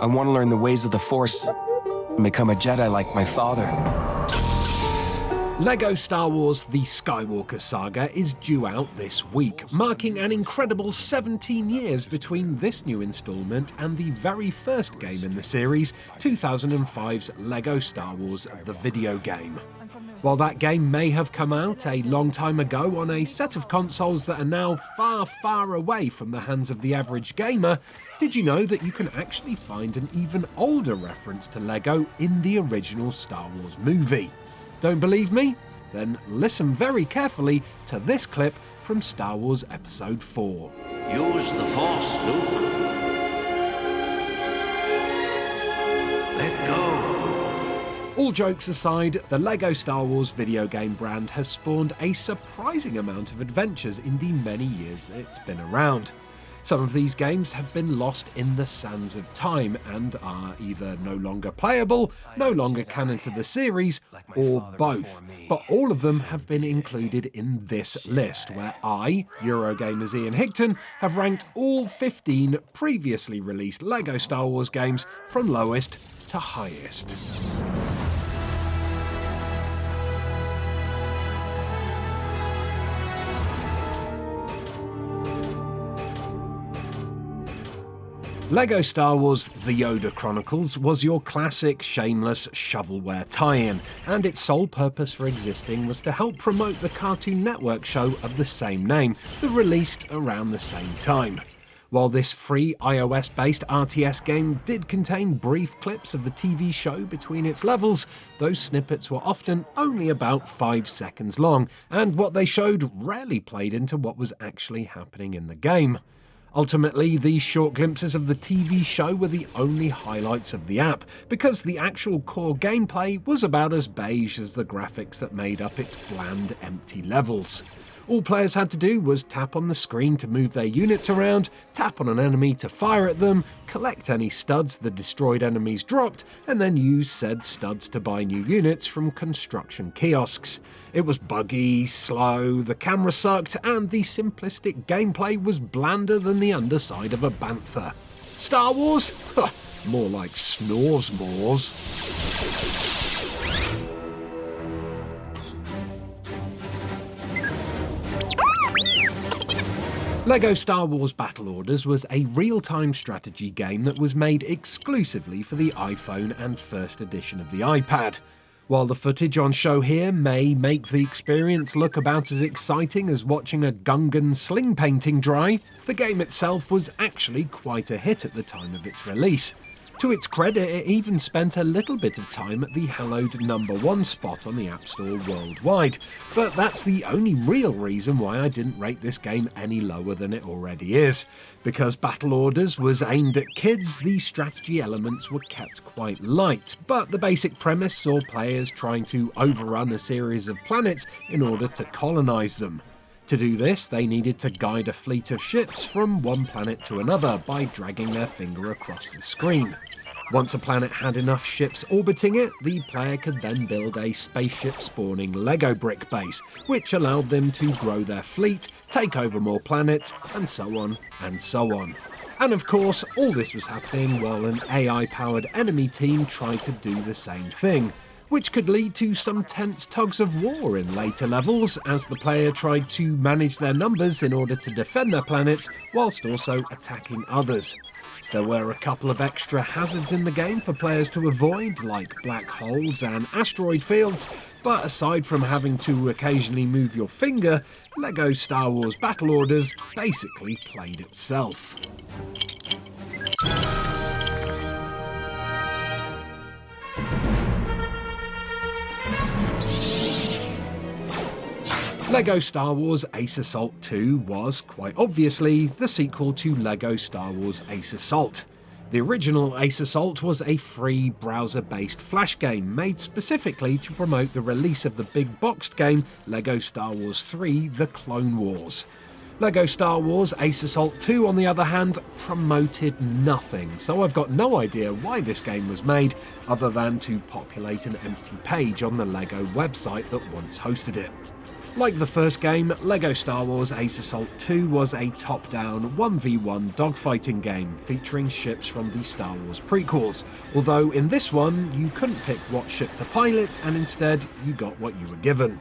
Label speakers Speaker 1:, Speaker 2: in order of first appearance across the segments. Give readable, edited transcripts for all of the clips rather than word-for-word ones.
Speaker 1: I want to learn the ways of the Force and become a Jedi like my father.
Speaker 2: LEGO Star Wars The Skywalker Saga is due out this week, marking an incredible 17 years between this new installment and the very first game in the series, 2005's LEGO Star Wars The Video Game. While that game may have come out a long time ago on a set of consoles that are now far, far away from the hands of the average gamer, did you know that you can actually find an even older reference to LEGO in the original Star Wars movie? Don't believe me? Then listen very carefully to this clip from Star Wars Episode 4.
Speaker 3: Use the Force, Luke. Let go, Luke.
Speaker 2: All jokes aside, the LEGO Star Wars video game brand has spawned a surprising amount of adventures in the many years that it's been around. Some of these games have been lost in the sands of time and are either no longer playable, no longer canon to the series, or both. But all of them have been included in this list, where I, Eurogamer's Ian Higton, have ranked all 15 previously released LEGO Star Wars games from lowest to highest. LEGO Star Wars The Yoda Chronicles was your classic, shameless shovelware tie-in, and its sole purpose for existing was to help promote the Cartoon Network show of the same name that released around the same time. While this free iOS-based RTS game did contain brief clips of the TV show between its levels, those snippets were often only about 5 seconds long, and what they showed rarely played into what was actually happening in the game. Ultimately, these short glimpses of the TV show were the only highlights of the app, because the actual core gameplay was about as beige as the graphics that made up its bland, empty levels. All players had to do was tap on the screen to move their units around, tap on an enemy to fire at them, collect any studs the destroyed enemies dropped, and then use said studs to buy new units from construction kiosks. It was buggy, slow, the camera sucked, and the simplistic gameplay was blander than the underside of a bantha. Star Wars? More like Snoresmores. LEGO Star Wars Battle Orders was a real-time strategy game that was made exclusively for the iPhone and first edition of the iPad. While the footage on show here may make the experience look about as exciting as watching a Gungan sling painting dry, the game itself was actually quite a hit at the time of its release. To its credit, it even spent a little bit of time at the hallowed #1 spot on the App Store worldwide, but that's the only real reason why I didn't rate this game any lower than it already is. Because Battle Orders was aimed at kids, the strategy elements were kept quite light, but the basic premise saw players trying to overrun a series of planets in order to colonize them. To do this, they needed to guide a fleet of ships from one planet to another by dragging their finger across the screen. Once a planet had enough ships orbiting it, the player could then build a spaceship-spawning Lego brick base, which allowed them to grow their fleet, take over more planets, and so on and so on. And of course, all this was happening while an AI-powered enemy team tried to do the same thing, which could lead to some tense tugs of war in later levels as the player tried to manage their numbers in order to defend their planets whilst also attacking others. There were a couple of extra hazards in the game for players to avoid, like black holes and asteroid fields, but aside from having to occasionally move your finger, LEGO Star Wars Battle Orders basically played itself. LEGO Star Wars Ace Assault 2 was, quite obviously, the sequel to LEGO Star Wars Ace Assault. The original Ace Assault was a free browser-based flash game made specifically to promote the release of the big boxed game LEGO Star Wars 3 The Clone Wars. LEGO Star Wars Ace Assault 2, on the other hand, promoted nothing, so I've got no idea why this game was made other than to populate an empty page on the LEGO website that once hosted it. Like the first game, LEGO Star Wars Ace Assault 2 was a top-down 1v1 dogfighting game featuring ships from the Star Wars prequels, although in this one you couldn't pick what ship to pilot and instead you got what you were given.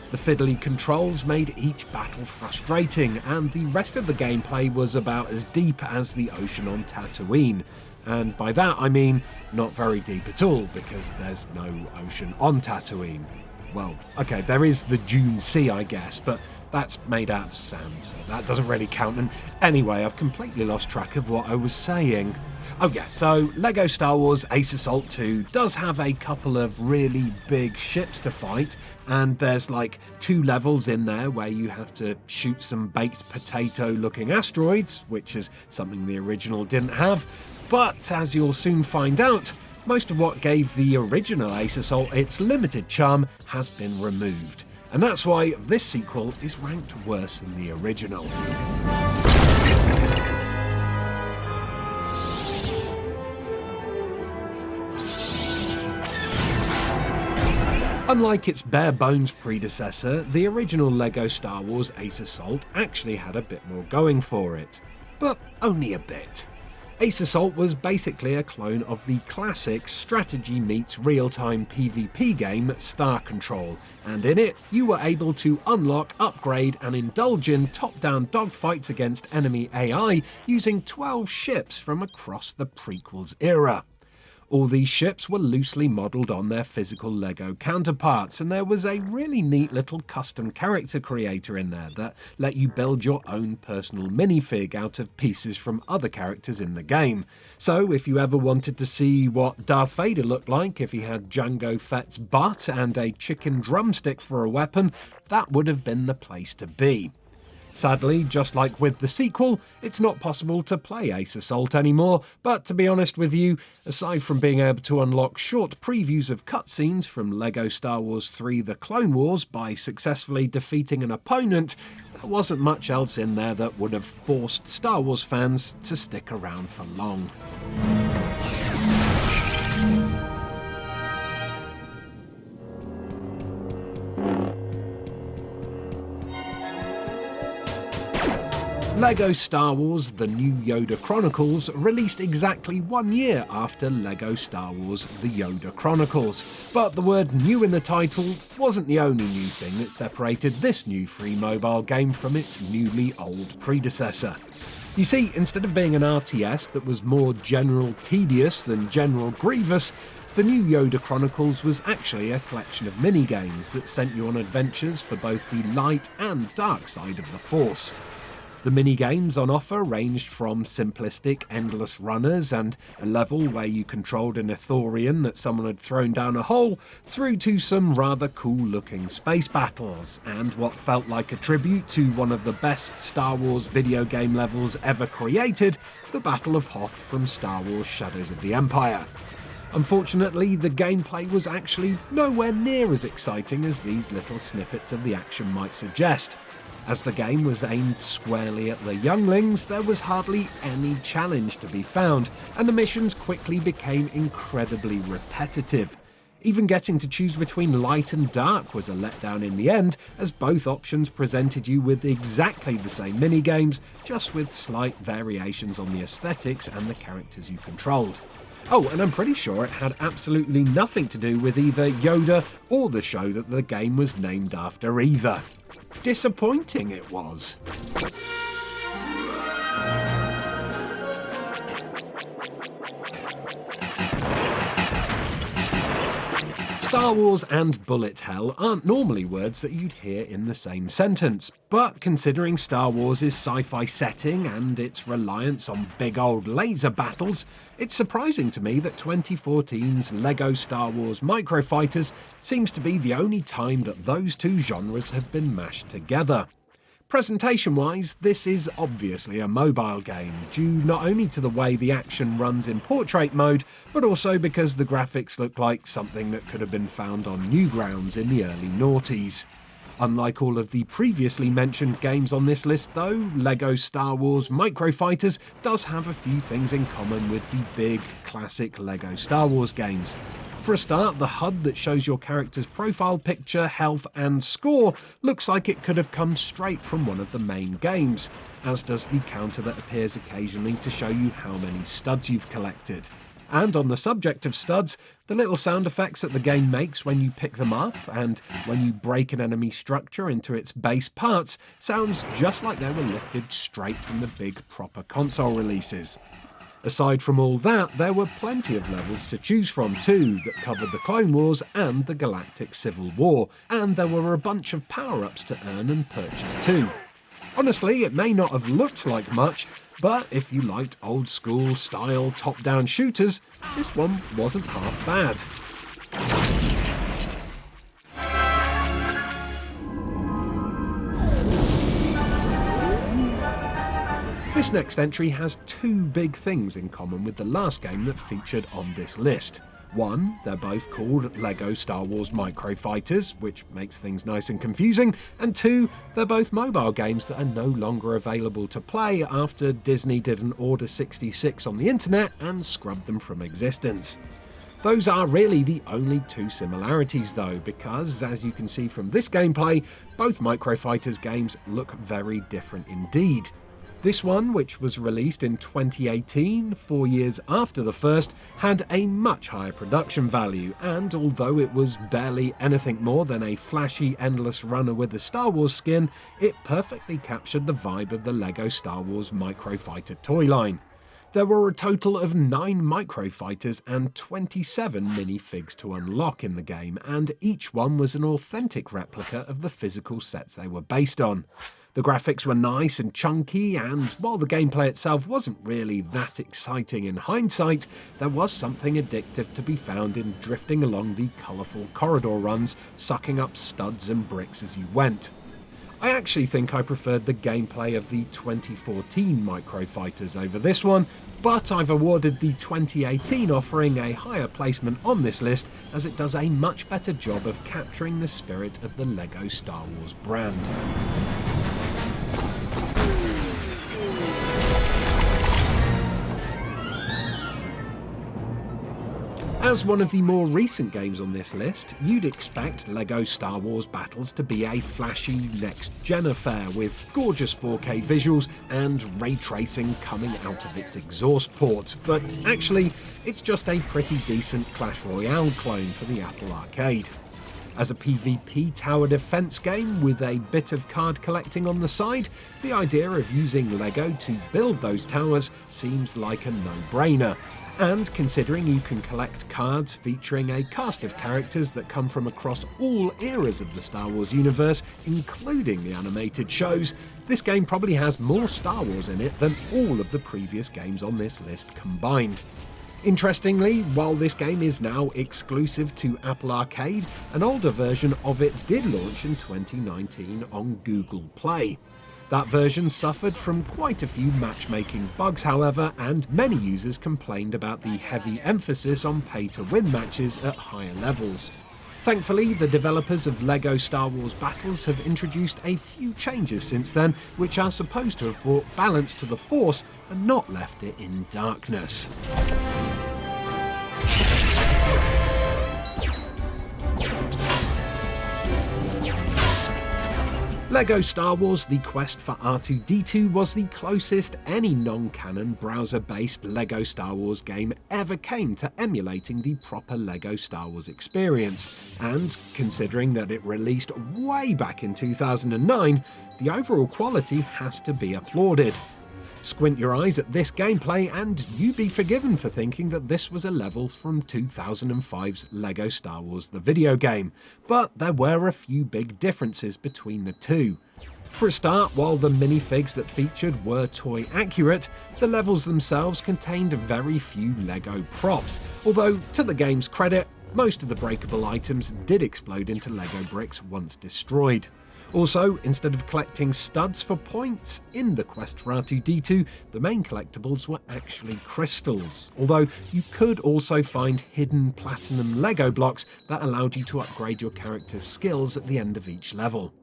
Speaker 2: The fiddly controls made each battle frustrating, and the rest of the gameplay was about as deep as the ocean on Tatooine. And by that I mean not very deep at all, because there's no ocean on Tatooine. Well, okay, there is the Dune Sea, I guess, but that's made out of sand, so that doesn't really count. And anyway, I've completely lost track of what I was saying. Oh yeah, so LEGO Star Wars Ace Assault 2 does have a couple of really big ships to fight, and there's like 2 levels in there where you have to shoot some baked potato looking asteroids, which is something the original didn't have. But as you'll soon find out, most of what gave the original Ace Assault its limited charm has been removed. And that's why this sequel is ranked worse than the original. Unlike its bare-bones predecessor, the original LEGO Star Wars Ace Assault actually had a bit more going for it. But only a bit. Ace Assault was basically a clone of the classic strategy meets real-time PvP game Star Control, and in it you were able to unlock, upgrade and indulge in top-down dogfights against enemy AI using 12 ships from across the prequels era. All these ships were loosely modelled on their physical LEGO counterparts, and there was a really neat little custom character creator in there that let you build your own personal minifig out of pieces from other characters in the game. So if you ever wanted to see what Darth Vader looked like if he had Jango Fett's butt and a chicken drumstick for a weapon, that would have been the place to be. Sadly, just like with the sequel, it's not possible to play Ace Assault anymore, but to be honest with you, aside from being able to unlock short previews of cutscenes from LEGO Star Wars 3 The Clone Wars by successfully defeating an opponent, there wasn't much else in there that would have forced Star Wars fans to stick around for long. LEGO Star Wars The New Yoda Chronicles released exactly 1 year after LEGO Star Wars The Yoda Chronicles, but the word new in the title wasn't the only new thing that separated this new free mobile game from its newly old predecessor. You see, instead of being an RTS that was more General Tedious than General Grievous, The New Yoda Chronicles was actually a collection of minigames that sent you on adventures for both the light and dark side of the Force. The minigames on offer ranged from simplistic endless runners and a level where you controlled an Ithorian that someone had thrown down a hole, through to some rather cool looking space battles, and what felt like a tribute to one of the best Star Wars video game levels ever created, the Battle of Hoth from Star Wars Shadows of the Empire. Unfortunately, the gameplay was actually nowhere near as exciting as these little snippets of the action might suggest. As the game was aimed squarely at the younglings, there was hardly any challenge to be found, and the missions quickly became incredibly repetitive. Even getting to choose between light and dark was a letdown in the end, as both options presented you with exactly the same minigames, just with slight variations on the aesthetics and the characters you controlled. Oh, and I'm pretty sure it had absolutely nothing to do with either Yoda or the show that the game was named after either. Disappointing it was. Star Wars and bullet hell aren't normally words that you'd hear in the same sentence, but considering Star Wars' sci-fi setting and its reliance on big old laser battles, it's surprising to me that 2014's LEGO Star Wars Microfighters seems to be the only time that those two genres have been mashed together. Presentation-wise, this is obviously a mobile game, due not only to the way the action runs in portrait mode, but also because the graphics look like something that could have been found on Newgrounds in the early noughties. Unlike all of the previously mentioned games on this list though, LEGO Star Wars Microfighters does have a few things in common with the big, classic LEGO Star Wars games. For a start, the HUD that shows your character's profile picture, health and score looks like it could have come straight from one of the main games, as does the counter that appears occasionally to show you how many studs you've collected. And on the subject of studs, the little sound effects that the game makes when you pick them up and when you break an enemy structure into its base parts sounds just like they were lifted straight from the big proper console releases. Aside from all that, there were plenty of levels to choose from too that covered the Clone Wars and the Galactic Civil War, and there were a bunch of power-ups to earn and purchase too. Honestly, it may not have looked like much, but if you liked old school style top-down shooters, this one wasn't half bad. This next entry has two big things in common with the last game that featured on this list. One, they're both called LEGO Star Wars Microfighters, which makes things nice and confusing, and two, they're both mobile games that are no longer available to play after Disney did an Order 66 on the internet and scrubbed them from existence. Those are really the only two similarities though, because as you can see from this gameplay, both Microfighters games look very different indeed. This one, which was released in 2018, 4 years after the first, had a much higher production value, and although it was barely anything more than a flashy endless runner with a Star Wars skin, it perfectly captured the vibe of the LEGO Star Wars Microfighter toy line. There were a total of 9 Microfighters and 27 minifigs to unlock in the game, and each one was an authentic replica of the physical sets they were based on. The graphics were nice and chunky, and while the gameplay itself wasn't really that exciting in hindsight, there was something addictive to be found in drifting along the colourful corridor runs, sucking up studs and bricks as you went. I actually think I preferred the gameplay of the 2014 Microfighters over this one, but I've awarded the 2018 offering a higher placement on this list as it does a much better job of capturing the spirit of the LEGO Star Wars brand. As one of the more recent games on this list, you'd expect LEGO Star Wars Battles to be a flashy next-gen affair with gorgeous 4K visuals and ray tracing coming out of its exhaust ports, but actually, it's just a pretty decent Clash Royale clone for the Apple Arcade. As a PvP tower defense game with a bit of card collecting on the side, the idea of using LEGO to build those towers seems like a no-brainer. And considering you can collect cards featuring a cast of characters that come from across all eras of the Star Wars universe, including the animated shows, this game probably has more Star Wars in it than all of the previous games on this list combined. Interestingly, while this game is now exclusive to Apple Arcade, an older version of it did launch in 2019 on Google Play. That version suffered from quite a few matchmaking bugs, however, and many users complained about the heavy emphasis on pay-to-win matches at higher levels. Thankfully, the developers of LEGO Star Wars Battles have introduced a few changes since then, which are supposed to have brought balance to the Force and not left it in darkness. LEGO Star Wars The Quest for R2-D2 was the closest any non-canon browser-based LEGO Star Wars game ever came to emulating the proper LEGO Star Wars experience, and considering that it released way back in 2009, the overall quality has to be applauded. Squint your eyes at this gameplay and you be forgiven for thinking that this was a level from 2005's LEGO Star Wars the video game, but there were a few big differences between the two. For a start, while the minifigs that featured were toy accurate, the levels themselves contained very few LEGO props, although to the game's credit, most of the breakable items did explode into LEGO bricks once destroyed. Also, instead of collecting studs for points in the Quest for R2-D2, the main collectibles were actually crystals, although you could also find hidden platinum LEGO blocks that allowed you to upgrade your character's skills at the end of each level.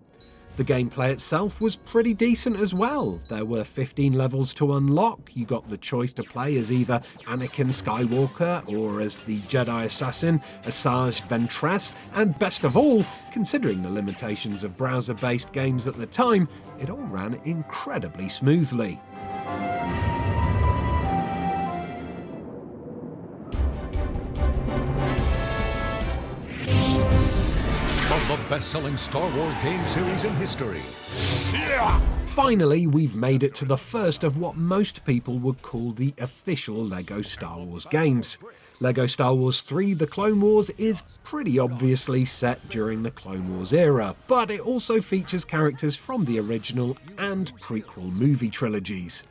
Speaker 2: The gameplay itself was pretty decent as well. There were 15 levels to unlock. You got the choice to play as either Anakin Skywalker or as the Jedi assassin Asajj Ventress, and best of all, considering the limitations of browser-based games at the time, it all ran incredibly smoothly.
Speaker 4: The best-selling Star Wars game series in history.
Speaker 2: Finally, we've made it to the first of what most people would call the official LEGO Star Wars games. LEGO Star Wars 3 The Clone Wars is pretty obviously set during the Clone Wars era, but it also features characters from the original and prequel movie trilogies.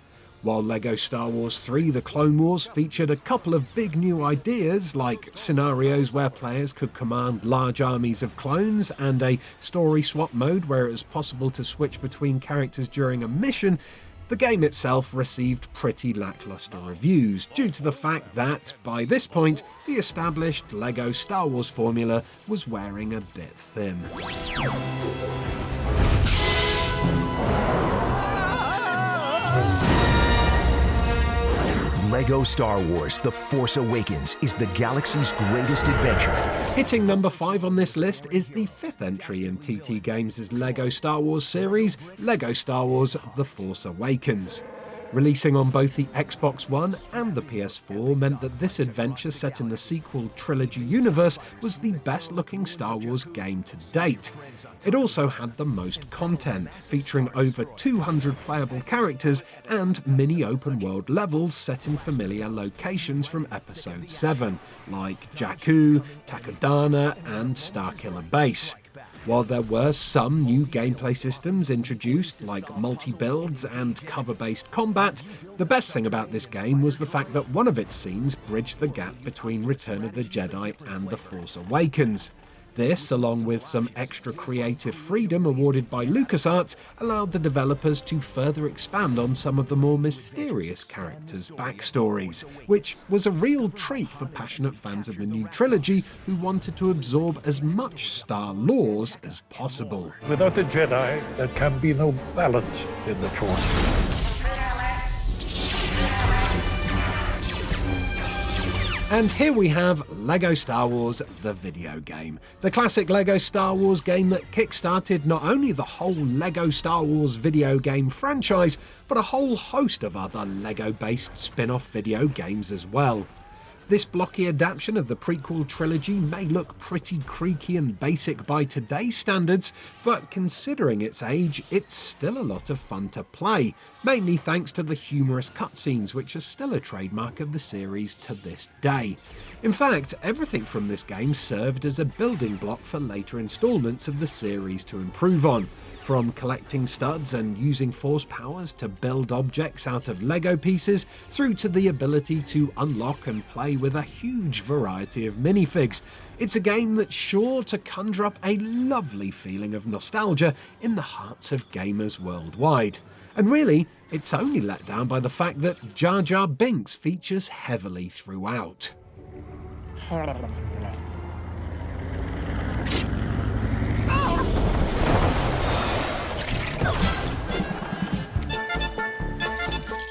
Speaker 2: While LEGO Star Wars 3 The Clone Wars featured a couple of big new ideas, like scenarios where players could command large armies of clones and a story swap mode where it was possible to switch between characters during a mission, the game itself received pretty lackluster reviews due to the fact that, by this point, the established LEGO Star Wars formula was wearing a bit thin.
Speaker 5: LEGO Star Wars The Force Awakens is the galaxy's greatest adventure.
Speaker 2: Hitting number 5 on this list is the 5th entry in TT Games' LEGO Star Wars series, LEGO Star Wars The Force Awakens. Releasing on both the Xbox One and the PS4 meant that this adventure set in the sequel Trilogy universe was the best-looking Star Wars game to date. It also had the most content, featuring over 200 playable characters and mini open-world levels set in familiar locations from Episode 7, like Jakku, Takodana, and Starkiller Base. While there were some new gameplay systems introduced, like multi-builds and cover-based combat, the best thing about this game was the fact that one of its scenes bridged the gap between Return of the Jedi and The Force Awakens. This, along with some extra creative freedom awarded by LucasArts, allowed the developers to further expand on some of the more mysterious characters' backstories, which was a real treat for passionate fans of the new trilogy who wanted to absorb as much Star lore as possible.
Speaker 6: Without the Jedi, there can be no balance in the Force.
Speaker 2: And here we have LEGO Star Wars, the video game. The classic LEGO Star Wars game that kickstarted not only the whole LEGO Star Wars video game franchise, but a whole host of other LEGO-based spin-off video games as well. This blocky adaptation of the prequel trilogy may look pretty creaky and basic by today's standards, but considering its age, it's still a lot of fun to play, mainly thanks to the humorous cutscenes, which are still a trademark of the series to this day. In fact, everything from this game served as a building block for later installments of the series to improve on. From collecting studs and using force powers to build objects out of Lego pieces, through to the ability to unlock and play with a huge variety of minifigs. It's a game that's sure to conjure up a lovely feeling of nostalgia in the hearts of gamers worldwide. And really, it's only let down by the fact that Jar Jar Binks features heavily throughout.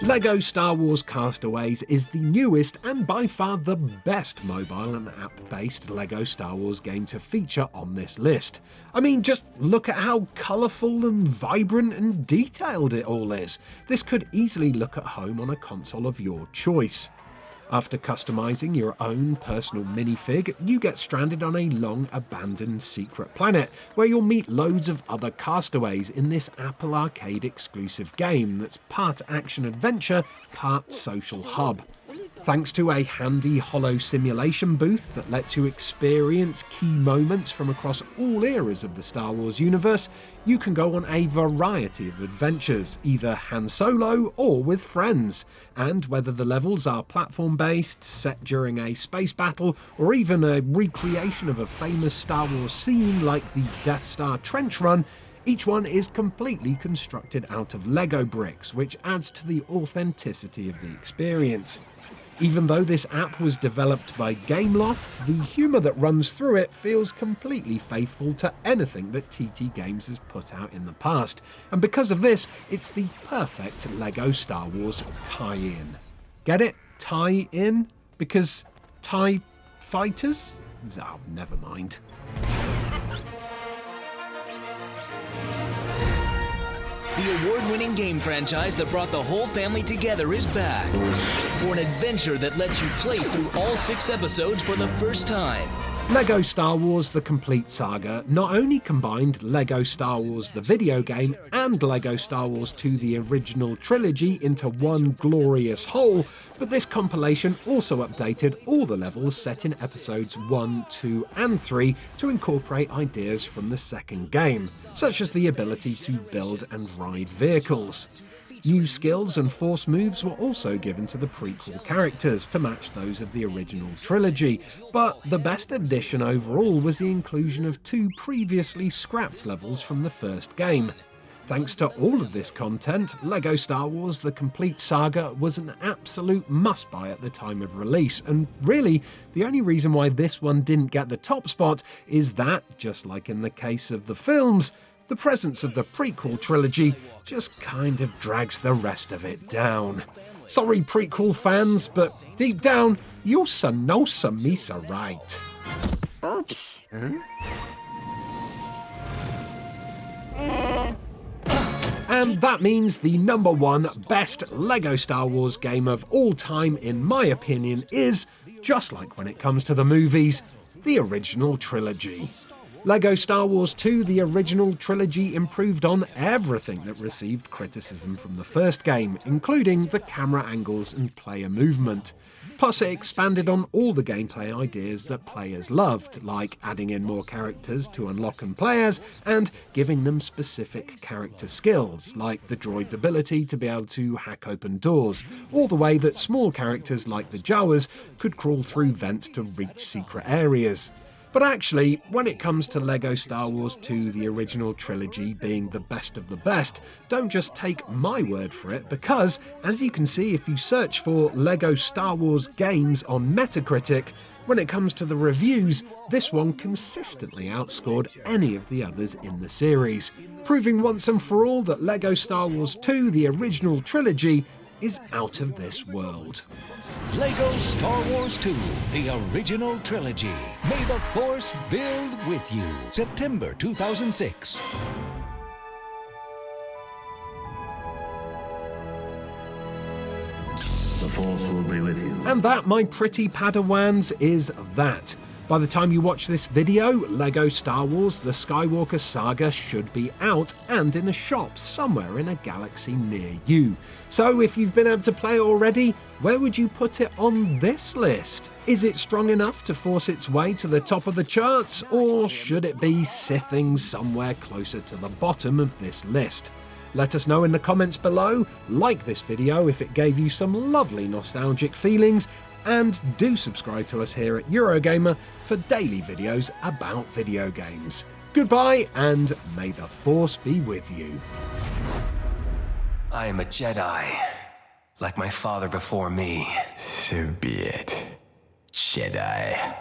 Speaker 2: LEGO Star Wars Castaways is the newest and by far the best mobile and app-based LEGO Star Wars game to feature on this list. I mean, just look at how colourful and vibrant and detailed it all is. This could easily look at home on a console of your choice. After customizing your own personal minifig, you get stranded on a long-abandoned secret planet, where you'll meet loads of other castaways in this Apple Arcade exclusive game that's part action-adventure, part social hub. Thanks to a handy holo simulation booth that lets you experience key moments from across all eras of the Star Wars universe, you can go on a variety of adventures, either Han Solo or with friends. And whether the levels are platform-based, set during a space battle, or even a recreation of a famous Star Wars scene like the Death Star trench run, each one is completely constructed out of Lego bricks, which adds to the authenticity of the experience. Even though this app was developed by Gameloft, the humour that runs through it feels completely faithful to anything that TT Games has put out in the past. And because of this, it's the perfect LEGO Star Wars tie-in. Get it? Tie-in? Because TIE fighters? Oh, never mind.
Speaker 7: The award-winning game franchise that brought the whole family together is back for an adventure that lets you play through all 6 episodes for the first time.
Speaker 2: LEGO Star Wars The Complete Saga not only combined LEGO Star Wars the video game and LEGO Star Wars 2 the original trilogy into one glorious whole, but this compilation also updated all the levels set in episodes 1, 2 and 3 to incorporate ideas from the second game, such as the ability to build and ride vehicles. New skills and force moves were also given to the prequel characters to match those of the original trilogy, but the best addition overall was the inclusion of 2 previously scrapped levels from the first game. Thanks to all of this content, LEGO Star Wars The Complete Saga was an absolute must-buy at the time of release, and really, the only reason why this one didn't get the top spot is that, just like in the case of the films, the presence of the prequel trilogy just kind of drags the rest of it down. Sorry prequel fans, but deep down, you know Samisa right.
Speaker 8: Oops.
Speaker 2: And that means the #1 best LEGO Star Wars game of all time, in my opinion, is, just like when it comes to the movies, the original trilogy. LEGO Star Wars 2 the original trilogy improved on everything that received criticism from the first game, including the camera angles and player movement. Plus, it expanded on all the gameplay ideas that players loved, like adding in more characters to unlock and play as, and giving them specific character skills, like the droid's ability to be able to hack open doors, or the way that small characters like the Jawas could crawl through vents to reach secret areas. But actually, when it comes to LEGO Star Wars 2 the original trilogy being the best of the best, don't just take my word for it, because, as you can see if you search for LEGO Star Wars games on Metacritic, when it comes to the reviews, this one consistently outscored any of the others in the series, proving once and for all that LEGO Star Wars 2 the original trilogy is out of this world.
Speaker 4: LEGO Star Wars 2, the original trilogy. May the Force build with you. September 2006.
Speaker 3: The Force will be with you.
Speaker 2: And that, my pretty Padawans, is that. By the time you watch this video, LEGO Star Wars The Skywalker Saga should be out and in a shop somewhere in a galaxy near you. So if you've been able to play it already, where would you put it on this list? Is it strong enough to force its way to the top of the charts, or should it be sithing somewhere closer to the bottom of this list? Let us know in the comments below, like this video if it gave you some lovely nostalgic feelings, and do subscribe to us here at Eurogamer for daily videos about video games. Goodbye, and may the Force be with you.
Speaker 1: I am a Jedi, like my father before me.
Speaker 9: So be it, Jedi.